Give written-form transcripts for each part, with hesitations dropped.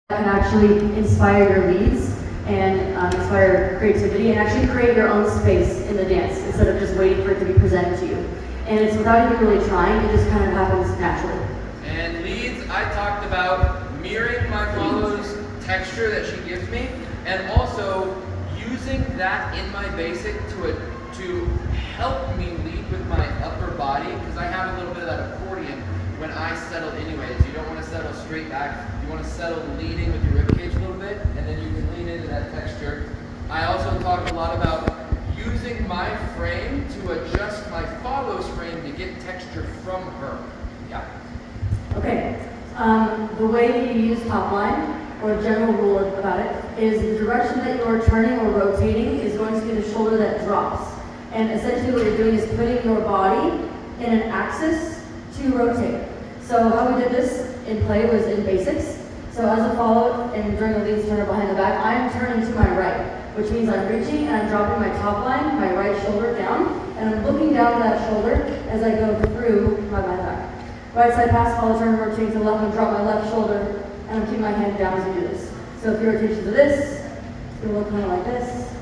can actually inspire your leads and inspire creativity and actually create your own space in the dance instead of just waiting for it to be presented to you. And it's without even really trying, it just kind of happens naturally. And leads, I talked about mirroring my follow's texture that she gives me, and also using that in my basic to help me lead with my upper body, because I have a little bit of that accordion when I settle anyways. You don't want to settle straight back. You want to settle leading with your ribcage a little bit, and then you can lean into that texture. I also talked a lot about using my frame to adjust my follow's frame to get texture from her. Yeah. Okay. The way that you use top line, or a general rule about it, is the direction that you're turning or rotating is going to be the shoulder that drops. And essentially what you're doing is putting your body in an axis to rotate. So how we did this in play was in basics. So as a follow and during the leads turn behind the back, I'm turning to my right, which means I'm reaching and I'm dropping my top line, my right shoulder down, and I'm looking down that shoulder as I go through my back. Right side pass, follow, turn, rotate to the left, and drop my left shoulder, and I'm keeping my hand down as we do this. So if you rotate to this, it's going to look kind of like this.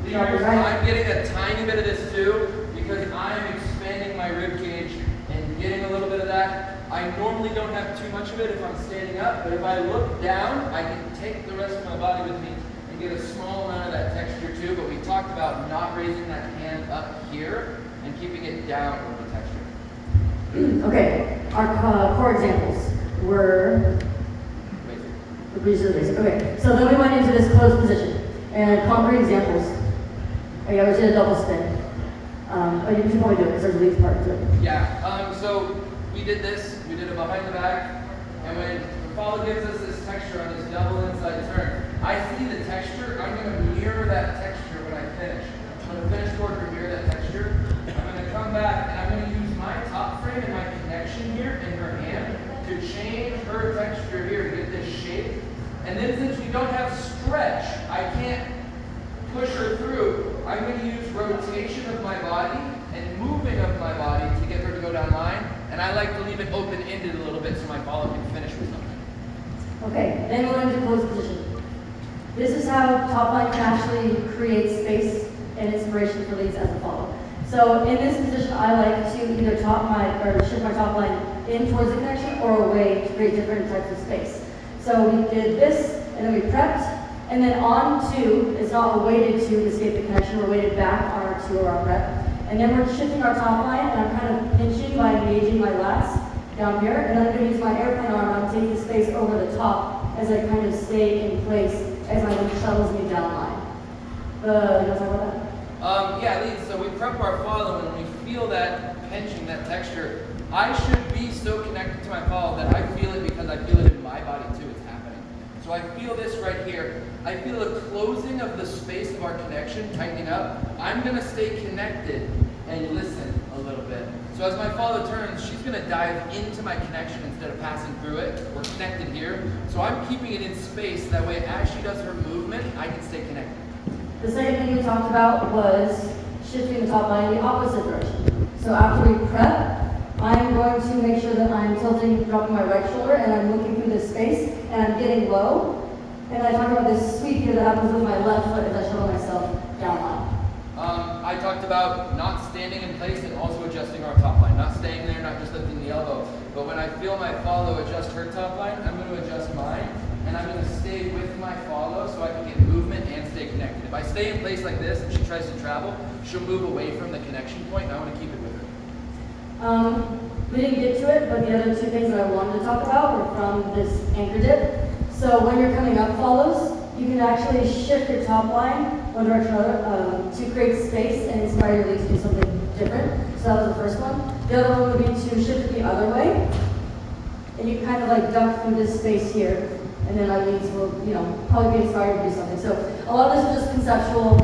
Leaders, I'm getting a tiny bit of this too, because I'm expanding my rib cage and getting a little bit of that. I normally don't have too much of it if I'm standing up, but if I look down, I can take the rest of my body with me and get a small amount of that texture too. But we talked about not raising that hand up here and keeping it down with the texture. Okay, our core examples were the basic. Okay, so then we went into this closed position and concrete examples. Okay, I was in a double spin. You should probably do it because there's a leads part to it. Yeah, so we did this, we did it behind the back, and when the follow gives us this texture on this double inside turn, I see the texture, I'm going to mirror that texture when I finish. I'm going to finish forward and mirror that texture. I'm going to come back and I'm going to use my top frame and my connection here in her hand to change her texture here to get this shape. And then since we don't have stretch, I can't push her through. I'm going to use rotation of my body and moving of my body to get her to go down line. And I like to leave it open-ended a little bit so my follow can finish with something. Okay, then we'll into closed position. This is how top line can actually create space and inspiration for leads as a follow. So in this position, I like to either shift my top line in towards the connection or away to create different types of space. So we did this, and then we prepped, and then on two, it's not weighted to escape the connection, we're weighted back on our two or our prep. And then we're shifting our top line, and I'm kind of pinching by engaging my lats down here, and I'm going to use my airplane arm, I'm taking space over the top as I kind of stay in place as my lead shuttles me down line. You want to talk about that? Yeah, leads, so we prep our follow, and when we feel that pinching, that texture, I should be so connected to my follow that I feel it because I feel it in my body too, it's happening. So I feel this right here. I feel a closing of the space of our connection, tightening up. I'm going to stay connected and listen a little bit. So as my follow turns, she's going to dive into my connection instead of passing through it. We're connected here. So I'm keeping it in space. That way, as she does her movement, I can stay connected. The second thing we talked about was shifting the top line in the opposite direction. So after we prep, I'm going to make sure that I'm tilting, dropping my right shoulder, and I'm looking through this space, and I'm getting low. And I talk about this sweep here that happens with my left foot as I shuttle myself down line. I talked about not standing in place and also adjusting our top line. Not staying there, not just lifting the elbow. But when I feel my follow adjust her top line, I'm going to adjust mine. And I'm going to stay with my follow so I can get movement and stay connected. If I stay in place like this and she tries to travel, she'll move away from the connection point, and I want to keep it with her. We didn't get to it, but the other two things that I wanted to talk about were from this anchor dip. So when you're coming up follows, you can actually shift your top line one direction or another to create space and inspire your lead to do something different. So that was the first one. The other one would be to shift it the other way. And you kind of like duck through this space here, and then our leads will, probably be inspired to do something. So a lot of this is just conceptual.